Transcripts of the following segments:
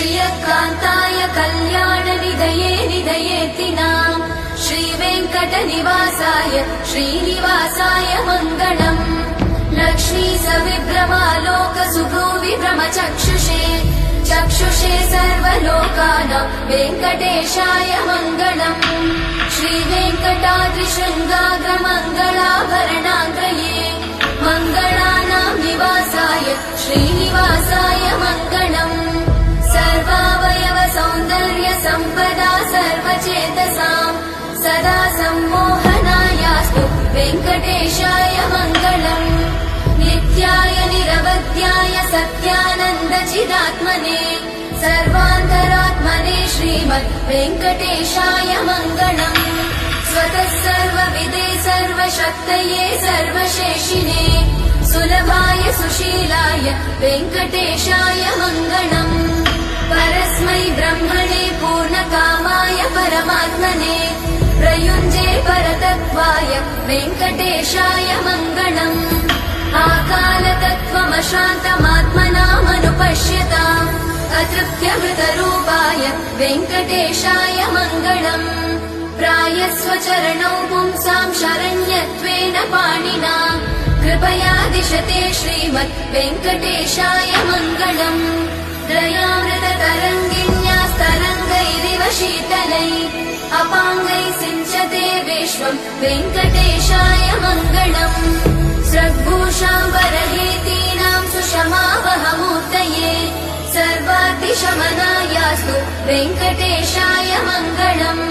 श्रियकान्ताय कल्याणनिधये निधयेतिनाम् श्रीवेङ्कटनिवासाय श्रीनिवासाय मङ्गलम्। लक्ष्मी सविभ्रमालोकसुभ्रूविभ्रमचक्षुषे चक्षुषे सर्वलोकानां वेङ्कटेशाय मङ्गलम्। श्रीवेङ्कटाद्रिशृङ्गाग्रमङ्गलाभरणाङ्गये मङ्गलानां निवासाय श्रीनिवासाय मङ्गलम्। सर्वावयव सौन्दर्य सम्पदा सर्वचेतसां सदा सम्मोहनायास्तु वेङ्कटेशाय मङ्गलम्। नित्याय निरवध्याय सत्यानन्दचिदात्मने सर्वान्तरात्मने श्रीमद् वेङ्कटेशाय मङ्गलम्। स्वतः सर्वविदे सर्वशक्तये सर्वशेषिणे सुलभाय सुशीलाय वेङ्कटेशाय मङ्गलम्। परस्मै ब्रह्मणे पूर्णकामाय परमात्मने प्रयुञ्जे परतत्त्वाय वेङ्कटेशाय मङ्गलम्। आकालतत्त्वमशान्तमात्मनामनुपश्यताम् अतृप्त्यमृतरूपाय वेङ्कटेशाय मङ्गलम्। प्रायस्वचरणौ पुंसां शरण्यत्वेन पाणिना कृपया दिशते श्रीमद् वेङ्कटेशाय मङ्गलम्। दयामृततरङ्गिन्यास्तरङ्गैरिव शीतलै अपाङ्गैः सिञ्चते विश्वम् वेङ्कटेशाय मङ्गलम्। स्रग्भूषाम्बरहेतीनां सुषमावहमूर्तये सर्वातिशमनायास्तु वेङ्कटेशाय मङ्गलम्।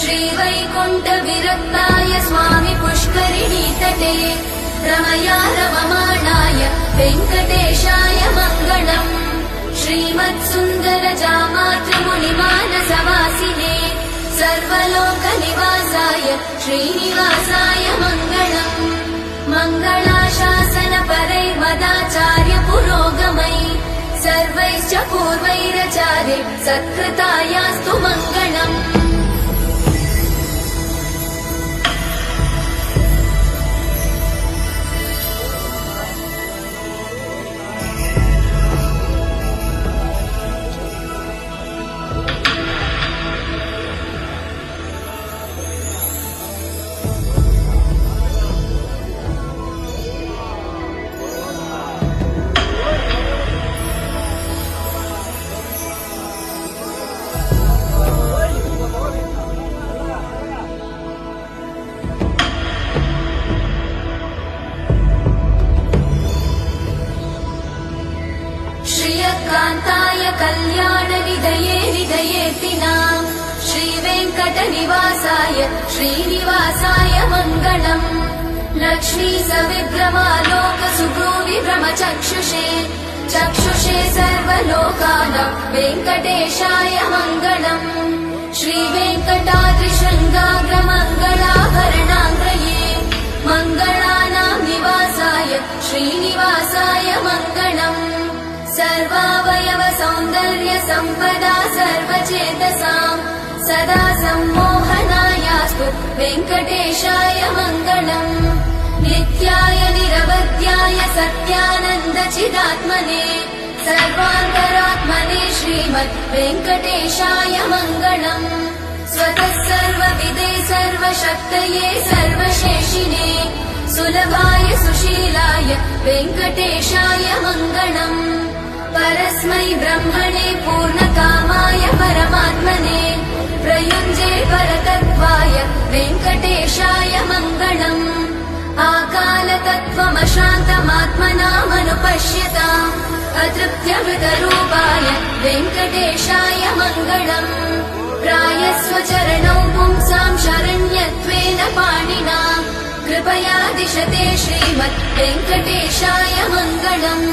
श्रीवैकुण्ठविरक्ताय स्वामि पुष्करिणीतटे रमया रममाणाय वेङ्कटेशाय मङ्गलम्। श्रीमत्सुन्दरजामातृमुनिमानसवासिने सर्वलोकनिवासाय श्रीनिवासाय मङ्गलम्। मङ्गलाशासनपरैर्मदाचार्य पुरोगमै सर्वैश्च पूर्वैरचार्य सत्कृतायास्तु मङ्गलम्। श्रियकान्ताय कल्याणनिधये निधयेतिनाम् श्रीवेङ्कटनिवासाय श्रीनिवासाय मङ्गलम्। लक्ष्मी सविभ्रमालोकसुभ्रूविभ्रमचक्षुषे चक्षुषे सर्वलोकानां वेङ्कटेशाय मङ्गलम्। श्रीवेङ्कटाद्रिशृङ्गाग्रमङ्गलाभरणाङ्गये मङ्गलानां निवासाय श्रीनिवासाय मङ्गलम्। सर्वावयव सौन्दर्य सम्पदा सर्वचेतसां सदा सम्मोहनायास्तु वेङ्कटेशाय मङ्गलम्। नित्याय निरवध्याय सत्यानन्दचिदात्मने सर्वान्तरात्मने श्रीमद् वेङ्कटेशाय मङ्गलम्। स्वतः सर्वविदे सर्वशक्तये सर्वशेषिणे सुलभाय सुशीलाय वेङ्कटेशाय मङ्गलम्। परस्मै ब्रह्मणे पूर्णकामाय परमात्मने प्रयुञ्जे परतत्त्वाय वेङ्कटेशाय मङ्गलम्। आकालतत्त्वमशान्तमात्मनामनुपश्यताम् अतृप्त्यमृतरूपाय वेङ्कटेशाय मङ्गलम्। प्रायस्वचरणौ पुंसां शरण्यत्वेन पाणिना कृपया दिशते श्रीमद् वेङ्कटेशाय मङ्गलम्।